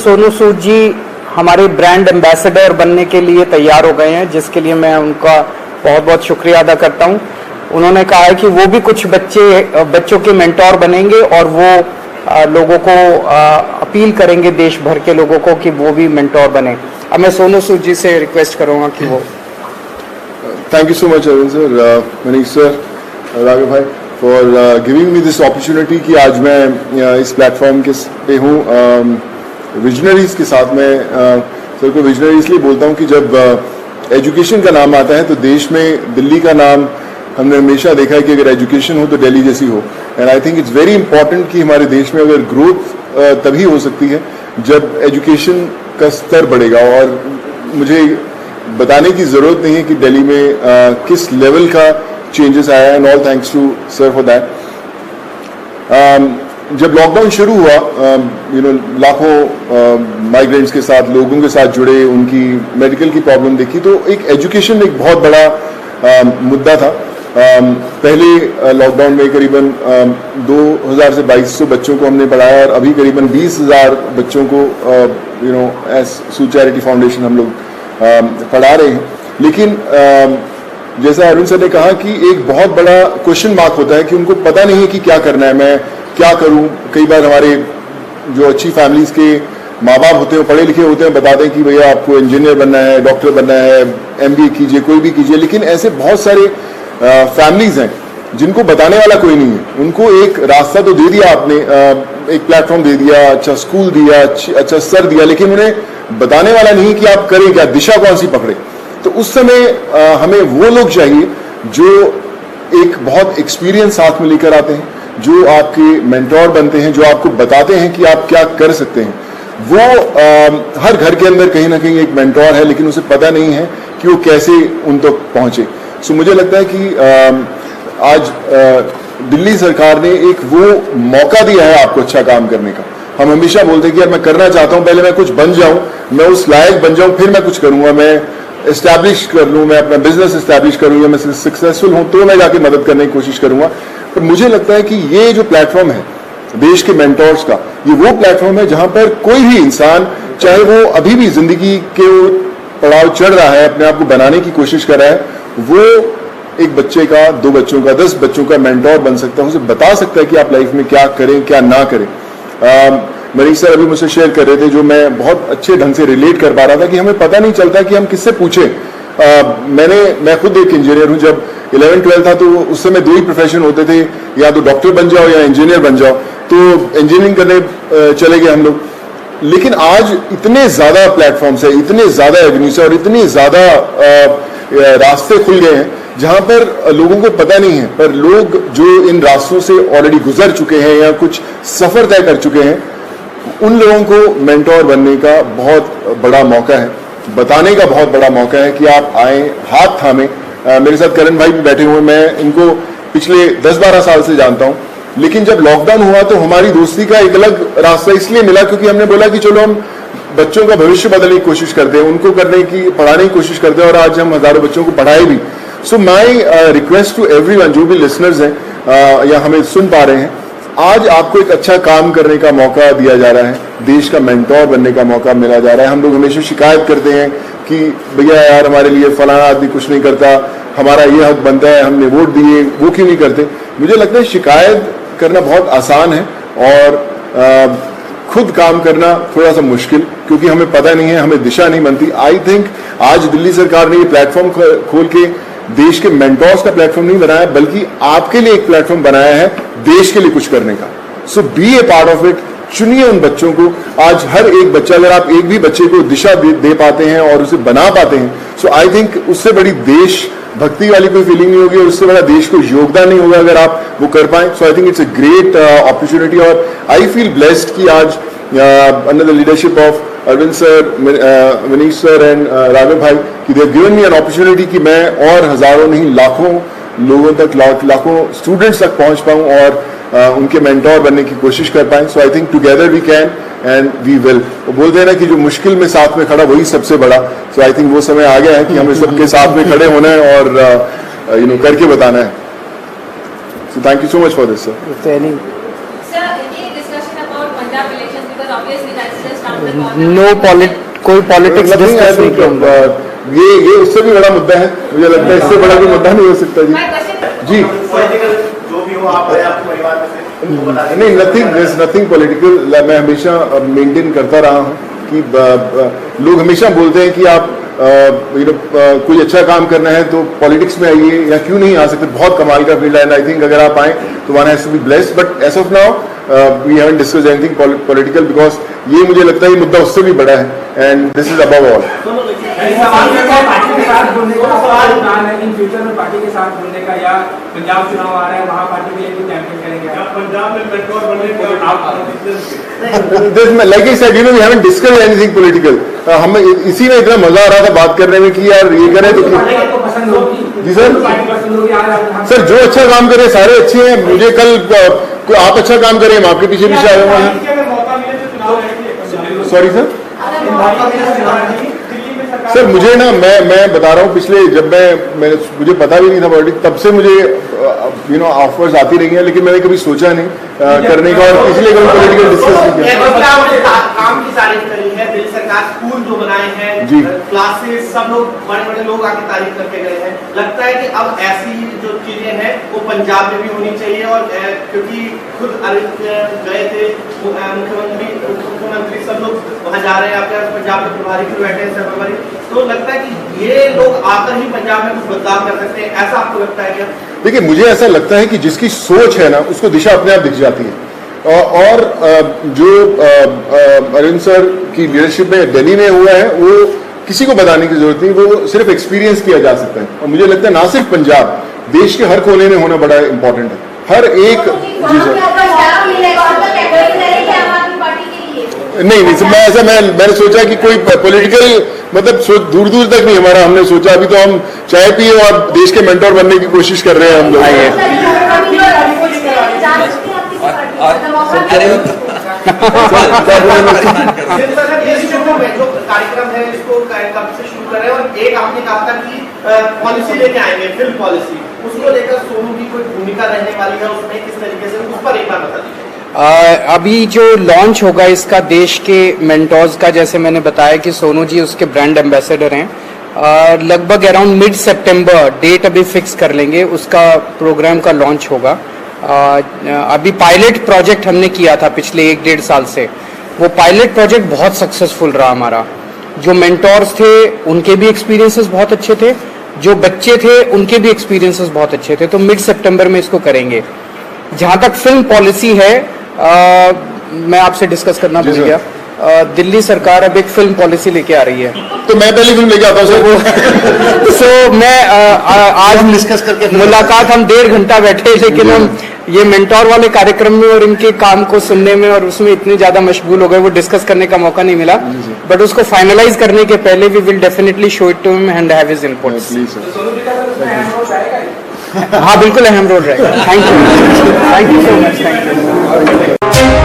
सोनू सूद जी हमारे brand ambassador बनने के लिए तैयार हो गए हैं, जिसके लिए मैं उनका बहुत बहुत शुक्रिया अदा करता हूं। उन्होंने कहा है कि वो भी कुछ बच्चों के मेंटोर बनेंगे और वो लोगों को अपील करेंगे, देश भर के लोगों को, कि वो भी मेंटोर बने। अब मैं सोनू सूद जी से रिक्वेस्ट करूंगा कि वो। Thank you so much Arvind sir, Manish sir, Raghav भाई, for giving me this opportunity कि आज मैं इस प्लेटफॉर्म के पे हूँ विजनरीज के साथ में। सर को विजनरी इसलिए बोलता हूँ कि जब एजुकेशन का नाम आता है तो देश में दिल्ली का नाम हमने हमेशा देखा है कि अगर एजुकेशन हो तो दिल्ली जैसी हो। And I think it's very important कि हमारे देश में अगर ग्रोथ तभी हो सकती है जब एजुकेशन का स्तर बढ़ेगा। और मुझे बताने की ज़रूरत नहीं है कि दिल्ली में किस लेवल का चेंजेस आया है, and all thanks to sir for that. जब लॉकडाउन शुरू हुआ, लाखों माइग्रेंट्स के साथ, लोगों के साथ जुड़े, उनकी मेडिकल की प्रॉब्लम देखी, तो एक एजुकेशन एक बहुत बड़ा मुद्दा था। पहले लॉकडाउन में करीबन 2000 से 2200 बच्चों को हमने पढ़ाया और अभी करीबन 20,000 बच्चों को एज सू चैरिटी फाउंडेशन हम लोग पढ़ा रहे हैं। लेकिन जैसा अरविंद सर ने कहा कि एक बहुत बड़ा क्वेश्चन मार्क होता है कि उनको पता नहीं है कि क्या करना है, मैं क्या करूं। कई बार हमारे जो अच्छी फैमिलीज के माँ बाप होते हैं, पढ़े लिखे होते हैं, बताते हैं कि भैया आपको इंजीनियर बनना है, डॉक्टर बनना है, MBA कीजिए, कोई भी कीजिए। लेकिन ऐसे बहुत सारे फैमिलीज हैं जिनको बताने वाला कोई नहीं है। उनको एक रास्ता तो दे दिया आपने, एक प्लेटफॉर्म दे दिया, अच्छा स्कूल दिया, अच्छा सर दिया, लेकिन उन्हें बताने वाला नहीं कि आप करें क्या, दिशा कौन सी पकड़े। तो उस समय हमें वो लोग चाहिए जो एक बहुत एक्सपीरियंस साथ में लेकर आते हैं, जो आपके मेंटोर बनते हैं, जो आपको बताते हैं कि आप क्या कर सकते हैं। वो हर घर के अंदर कहीं ना कहीं एक मेंटोर है, लेकिन उसे पता नहीं है कि वो कैसे उन तक पहुंचे। सो मुझे लगता है कि आज दिल्ली सरकार ने एक वो मौका दिया है आपको अच्छा काम करने का। हम हमेशा बोलते हैं कि यार मैं करना चाहता हूं, पहले मैं कुछ बन जाऊं, मैं उस लायक बन जाऊं, फिर मैं कुछ करूंगा, मैं एस्टैब्लिश कर लूं, मैं अपना बिजनेस एस्टैब्लिश करूं, या मैं सक्सेसफुल हूं तो मैं जाके मदद करने की कोशिश करूंगा। पर मुझे लगता है कि ये जो प्लेटफॉर्म है देश के मेंटोर्स का, ये वो प्लेटफॉर्म है जहां पर कोई भी इंसान, चाहे वो अभी भी जिंदगी के पड़ाव चढ़ रहा है, अपने आप को बनाने की कोशिश कर रहा है, वो एक बच्चे का, 2 बच्चों का, 10 बच्चों का मेंटोर बन सकता है। उसे बता सकता है कि आप लाइफ में क्या करें, क्या ना करें। मनीष सर अभी मुझसे शेयर कर रहे थे, जो मैं बहुत अच्छे ढंग से रिलेट कर पा रहा था कि हमें पता नहीं चलता कि हम किससे पूछें। मैं खुद एक इंजीनियर हूं। जब 11-12 था तो उस समय 2 ही प्रोफेशन होते थे, या तो डॉक्टर बन जाओ या इंजीनियर बन जाओ। तो इंजीनियरिंग करने चले गए हम लोग। लेकिन आज इतने ज्यादा प्लेटफॉर्म्स है, इतने ज्यादा एवेन्यूज है और इतने ज्यादा रास्ते खुल गए हैं जहां पर लोगों को पता नहीं है, पर लोग जो इन रास्तों से ऑलरेडी गुजर चुके हैं या कुछ सफर तय कर चुके हैं, उन लोगों को मेंटोर बनने का बहुत बड़ा मौका है, बताने का बहुत बड़ा मौका है कि आप आए, हाथ थामे। मेरे साथ करण भाई भी बैठे हुए, मैं इनको पिछले 10-12 साल से जानता हूं। लेकिन जब लॉकडाउन हुआ तो हमारी दोस्ती का एक अलग रास्ता इसलिए मिला क्योंकि हमने बोला कि चलो हम बच्चों का भविष्य बदलने की कोशिश करते हैं, उनको पढ़ाने की कोशिश करते हैं, और आज हम हजारों बच्चों को पढ़ाए भी। सो माई रिक्वेस्ट टू एवरीवन, जो भी लिसनर्स हैं या हमें सुन पा रहे हैं, आज आपको एक अच्छा काम करने का मौका दिया जा रहा है, देश का मेंटोर बनने का मौका मिला जा रहा है। हम लोग हमेशा शिकायत करते हैं कि भैया यार हमारे लिए फलाना आदमी कुछ नहीं करता, हमारा ये हक बनता है, हमने वोट दिए, वो क्यों नहीं करते। मुझे लगता है शिकायत करना बहुत आसान है और खुद काम करना थोड़ा सा मुश्किल, क्योंकि हमें पता नहीं है, हमें दिशा नहीं बनती। आई थिंक आज दिल्ली सरकार ने ये प्लेटफॉर्म खोल के देश के मेंटोर्स का प्लेटफॉर्म नहीं बनाया, बल्कि आपके लिए एक प्लेटफॉर्म बनाया है देश के लिए कुछ करने का। So be a part of it. चुनिए उन बच्चों को। आज हर एक बच्चा, अगर आप एक भी बच्चे को दिशा दे पाते हैं और उसे बना पाते हैं, सो आई थिंक उससे बड़ी देश भक्ति वाली कोई फीलिंग नहीं होगी और उससे बड़ा देश को योगदान नहीं होगा अगर आप वो कर पाए। So I think it's a great opportunity और आई फील ब्लेस्ड कि आज under the leadership of Arvind sir, Manish sir and Raghav भाई, कि they have given me an opportunity कि मैं और हजारों नहीं लाखों लोगों तक, लाखों स्टूडेंट्स तक पहुंच पाऊं और उनके मेंटोर बनने की कोशिश कर पाएं। So I think together we can and we will. वो बोलते हैं ना कि जो मुश्किल में साथ में खड़ा वही सबसे बड़ा। सो आई थिंक वो समय आ गया है कि हमें सबके साथ में खड़े होना है और करके बताना है। So thank you so much for this sir. Sir, any discussion about Punjab elections, because obviously that's just after the no कोई पॉलिटिक्स डिस्कस नहीं किया। ये उससे भी बड़ा मुद्दा है, मुझे लगता है इससे बड़ा कोई मुद्दा नहीं हो सकता जी। My question जी जो भी हो आप आपके परिवार में से उनको बता दें। नहीं, नथिंग पॉलिटिकल। मैं हमेशा मेंटेन करता रहा हूँ कि लोग हमेशा बोलते हैं कि आप कोई अच्छा काम करना है तो पॉलिटिक्स में आइए, या क्यों नहीं आ सकते, बहुत कमाल का फील्ड है। एंड आई थिंक अगर आप आए तो one has to be blessed, but as of now we haven't discussed anything political, because ये मुझे लगता है ये मुद्दा उससे भी बड़ा है, and this is above all. Party के साथ जुड़ने का प्लान है, इन फ्यूचर में पार्टी के साथ जुड़ने का, या पंजाब चुनाव आ रहा है वहाँ पार्टी के लिए भी कैंपेन करेंगे? पंजाब में मेंटोर बनने का आप like I said, we haven't discussed anything political. हमें इसी में इतना मजा आ रहा था बात करने में कि यार ये करें तो पसंद होगी जी सर। पसंद होगी आज सर जो अच्छा काम करे सारे अच्छे हैं। मुझे कल आप अच्छा काम करें, हम आपके पीछे पीछे आए हुए हैं। मौका मिले तो चुनाव सॉरी सर। सर मुझे ना, मैं बता रहा हूँ, पिछले जब मैं मुझे पता भी नहीं था पॉलिटिक्स, तब से मुझे ऑफर्स आती रही हैं, लेकिन मैंने कभी सोचा नहीं करने का, और इसलिए कभी पॉलिटिकल डिस्कस नहीं किया। काम की तारीफ करी है, दिल्ली सरकार स्कूल जो बनाए हैं जी, क्लासेस, सब लोग बड़े बड़े लोग आके तारीफ करके गए हैं। लगता है कि अब ऐसी जो चीजें हैं वो पंजाब में भी होनी चाहिए, और क्योंकि खुद अरविंद गए थे, मुख्यमंत्री सब लोग वहाँ जा रहे हैं, आपके पंजाब में प्रभारी भी बैठे हैं सर्वपरि, तो लगता है कि ये लोग आकर ही पंजाब में कुछ बदलाव कर सकते हैं, ऐसा आपको लगता है क्या? देखिए मुझे ऐसा लगता है कि जिसकी सोच है ना उसको दिशा अपने आप दिख जाती है, और जो अरविंद सर की लीडरशिप में दिल्ली में हुआ है वो किसी को बताने की जरूरत नहीं, वो सिर्फ एक्सपीरियंस किया जा सकता है। और मुझे लगता है ना सिर्फ पंजाब, देश के हर कोने में होना बड़ा इंपॉर्टेंट है, हर एक। जी सर। नहीं, मैंने सोचा कि कोई पॉलिटिकल मतलब दूर दूर तक नहीं हमारा, हमने सोचा अभी तो हम चाय पिए और देश के मेंटोर बनने की कोशिश कर रहे हैं हम जो कार्यक्रम है इसको कब से शुरू कर रहे हैं, और एक आपने कहा था कि पॉलिसी लेके आएंगे, फिल्म पॉलिसी, उसको लेकर सोनू की कोई भूमिका रहने वाली है उसमें, किस तरीके से, उस पर एक बार बता दीजिए। अभी जो लॉन्च होगा इसका देश के मेंटोर्स का, जैसे मैंने बताया कि सोनू जी उसके ब्रांड एम्बेसडर हैं, लगभग अराउंड मिड सितंबर डेट अभी फिक्स कर लेंगे, उसका प्रोग्राम का लॉन्च होगा। अभी पायलट प्रोजेक्ट हमने किया था पिछले 1-1.5 साल से, वो पायलट प्रोजेक्ट बहुत सक्सेसफुल रहा हमारा। जो मेंटोर्स थे उनके भी एक्सपीरियंसेस बहुत अच्छे थे, जो बच्चे थे उनके भी एक्सपीरियंसेस बहुत अच्छे थे, तो मिड सितंबर में इसको करेंगे। जहाँ तक फिल्म पॉलिसी है, मैं आपसे डिस्कस करना भूल गया, दिल्ली सरकार अब एक फिल्म पॉलिसी लेके आ रही है, तो मैं पहली फिल्म लेके आता हूँ सर। सो मैं आज हम डिस्कस करके मुलाकात, हम 1.5 घंटा बैठे, लेकिन हम ये मेंटोर वाले कार्यक्रम में और इनके काम को सुनने में और उसमें इतने ज्यादा मशगूल हो गए, वो डिस्कस करने का मौका नहीं मिला, बट उसको फाइनलाइज करने के पहले we will definitely show it to him and have his input. हाँ बिल्कुल अहम रोल रहेगा। Thank you so much. Thank you.